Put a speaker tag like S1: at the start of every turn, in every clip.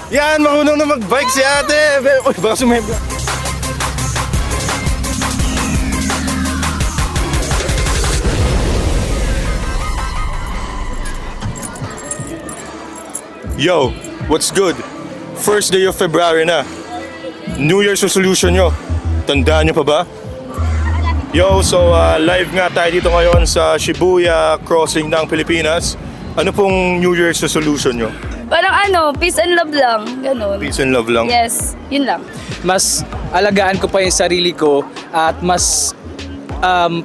S1: Yan, marunong na mag-bike si ate. Uy, baka sumebra. Yo, what's good? First day of February na. New Year's resolution nyo. Tandaan nyo pa ba? Yo, so live nga tayo dito ngayon sa Shibuya Crossing ng Pilipinas. Ano pong New Year's resolution nyo?
S2: Parang peace and love lang. Ganun.
S1: Peace and love lang?
S2: Yes, yun lang.
S3: Mas alagaan ko pa yung sarili ko at mas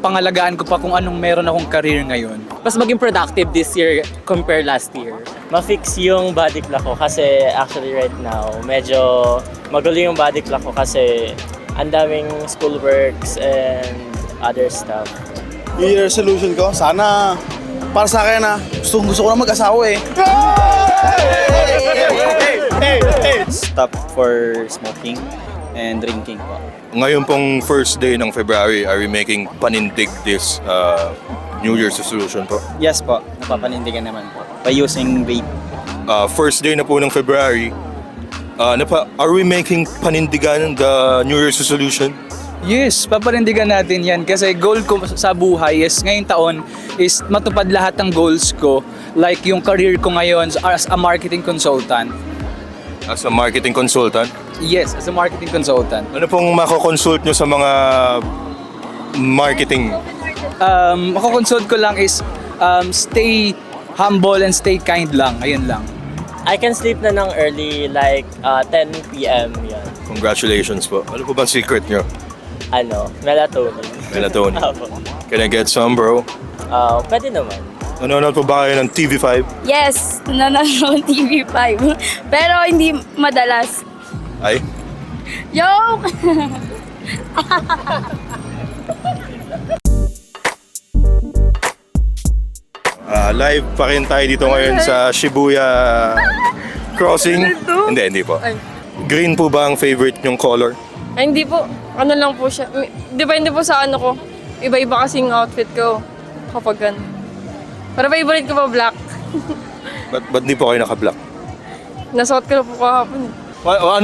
S3: pangalagaan ko pa kung anong meron akong career ngayon.
S4: Mas maging productive this year compare last year. Ma-fix yung body clock ko kasi actually right now medyo magulo yung body clock ko kasi ang daming school works and other stuff.
S5: New Year resolution ko, sana para sa akin gusto ko na mag-asawa eh.
S6: Stop for smoking and drinking po.
S1: Ngayon pong first day ng February, are we making panindig this New Year's resolution po?
S6: Yes po, napapanindigan naman po by using vape.
S1: First day na po ng February, are we making panindigan the New Year's resolution?
S3: Yes, paparindigan natin yan kasi goal ko sa buhay is ngayong taon is matupad lahat ng goals ko, like yung career ko ngayon as a marketing consultant.
S1: As a marketing consultant?
S3: Yes, as a marketing consultant.
S1: Ano pong mako-consult nyo sa mga marketing?
S3: Mako-consult ko lang is stay humble and stay kind lang. Ayun lang.
S4: I can sleep na ng early like 10 p.m. yan.
S1: Congratulations po. Ano po ba secret nyo?
S4: Melatonin.
S1: Melatonin.
S4: Apo.
S1: Can I get some, bro?
S4: Pwede naman.
S1: Nanonood po ba kayo ng TV5?
S2: Yes, nanonood TV5. Pero hindi madalas.
S1: Ay?
S2: Joke!
S1: Live pa rin tayo dito ngayon sa Shibuya Crossing. Hindi po. Green po ba ang favorite nyong color?
S7: Ay, hindi po. Ano lang po siya. Depende po sa ano ko. Iba-iba kasing outfit ko kapag gan. Pero favorite ko pa black.
S1: Ba't di po kayo naka-black?
S7: Nasuot ko na po kahapon.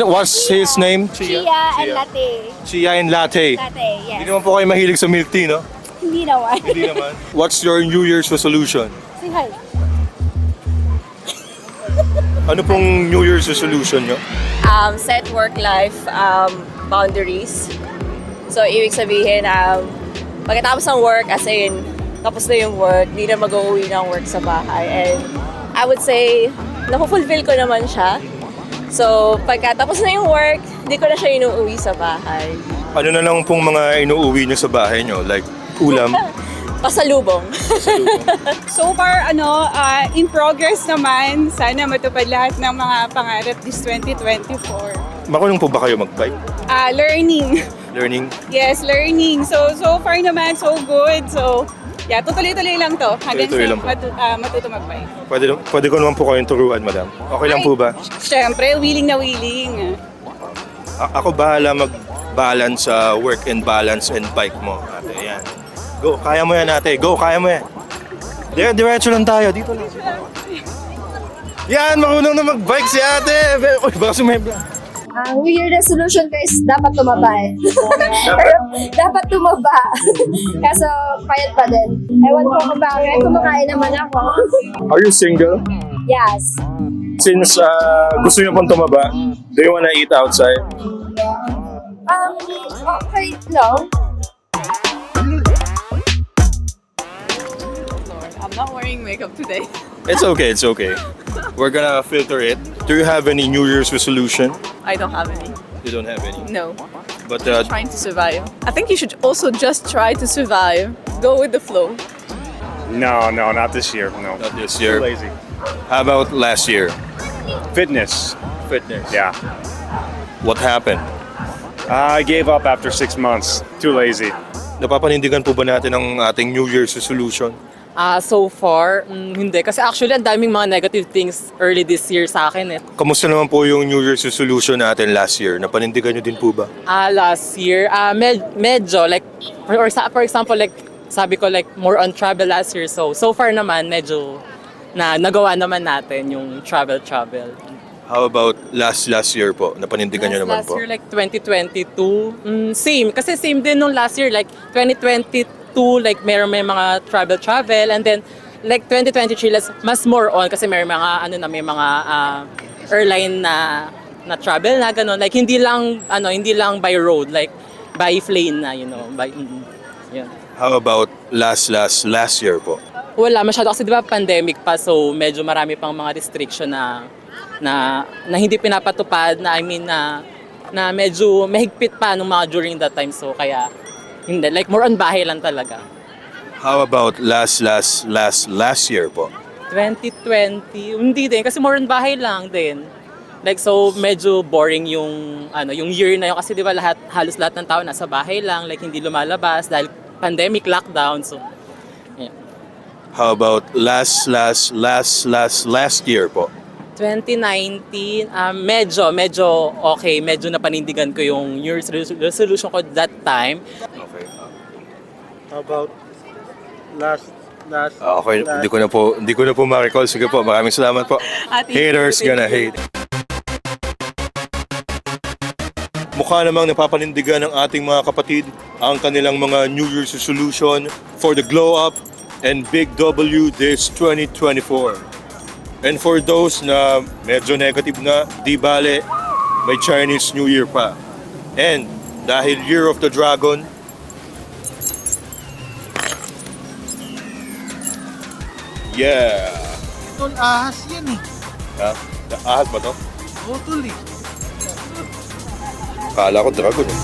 S1: What's his name?
S2: Chia and latte.
S1: Chia and latte.
S2: Latte,
S1: Hindi
S2: yes.
S1: naman po kayo mahilig sa milk tea, no?
S2: Hindi naman.
S1: Hindi naman. What's your New Year's resolution?
S2: Say hi.
S1: Ano pong New Year's resolution nyo?
S8: Set work-life boundaries. So, ibig sabihin, pagkatapos ng work, as in, tapos na yung work, di na mag-uwi ng work sa bahay. And I would say, napufulfill ko naman siya. So, pagkatapos na yung work, di ko na siya inuuwi sa bahay.
S1: Ano na lang pong mga inuuwi nyo sa bahay nyo? Like, ulam?
S8: Pasalubong.
S9: So far, in progress naman. Sana matupad lahat ng mga pangarap this 2024.
S1: Marunong po ba kayo mag-bike?
S9: Learning.
S1: Learning?
S9: Yes, learning. So far naman, so good. So, yeah, tutuloy-tuloy lang to. Hanggang
S1: Tuloy-tuloy
S9: sa matuto mag-bike.
S1: Pwede ko naman po kayong turuan, madam. Okay lang po ba?
S9: Siyempre, willing na willing.
S1: Ako bahala mag-balance sa work and balance and bike mo. Ate, yan. Go, kaya mo yan ate. Go, kaya mo yan. Diretso lang tayo. Dito lang. Yan, marunong na mag-bike si ate. Uy, baka sumebra.
S2: Ang New Year resolution ko is dapat tumaba eh. Pero dapat tumaba. Kaso payat pa din. Ewan ko kung bakit. Kumakain naman ako.
S1: Are you single?
S2: Yes.
S1: Since gusto niyo pong tumaba, do you wanna eat outside?
S2: Okay, no.
S9: I'm not wearing makeup today.
S1: It's okay, it's okay. We're gonna filter it. Do you have any New Year's resolution?
S9: I don't have any.
S1: You don't have any.
S9: No.
S1: But
S9: Trying to survive. I think you should also just try to survive. Go with the flow.
S10: No, not this year. No.
S1: not this year.
S10: Too lazy.
S1: How about last year?
S10: Fitness.
S1: Fitness.
S10: Yeah.
S1: What happened?
S10: I gave up after 6 months. Too lazy.
S1: Napapanindigan po ba natin ang ating New Year's resolution?
S4: So far, hindi. Kasi actually, ang daming mga negative things early this year sa akin eh.
S1: Kamusta naman po yung New Year's resolution natin last year? Napanindigan nyo din po ba?
S4: Last year, medyo like, for example, like, sabi ko like more on travel last year. So far naman, medyo nagawa naman natin yung travel.
S1: How about last year po? Napanindigan nyo naman
S11: last
S1: po.
S11: year, like 2022, same. Kasi same din nung last year, like 2022, like may mga travel, and then like 2023, mas more on kasi may mga, may mga airline na travel na gano'n. Like hindi lang by road, like by plane na, yun.
S1: How about last year po?
S11: Wala masyado kasi 'di ba pandemic pa, so medyo marami pang mga restriction na hindi pinapatupad, na medyo mahigpit pa nung mga during that time, so kaya hindi, like more on bahay lang talaga.
S1: How about last year po?
S11: 2020 hindi din kasi more on bahay lang din. Like so medyo boring yung year na yun kasi 'di ba halos lahat ng tao nasa bahay lang, like hindi lumalabas dahil pandemic lockdown, so yeah.
S1: How about last year po?
S11: 2019, medyo okay, medyo napanindigan ko yung New Year's resolution ko that time.
S1: Okay.
S5: How about last
S1: Okay, hindi ko na po ma-recall. Sige po, maraming salamat po. Haters gonna hate. Mukha namang napapanindigan ng ating mga kapatid ang kanilang mga New Year's resolution for the Glow Up and Big W this 2024. And for those na medyo negative na, di bale, may Chinese New Year pa. And dahil Year of the Dragon, yeah!
S5: Tol, ahas yan eh.
S1: Ha? Ahas ba to?
S5: Oo, tol eh.
S1: Kala ko dragon eh.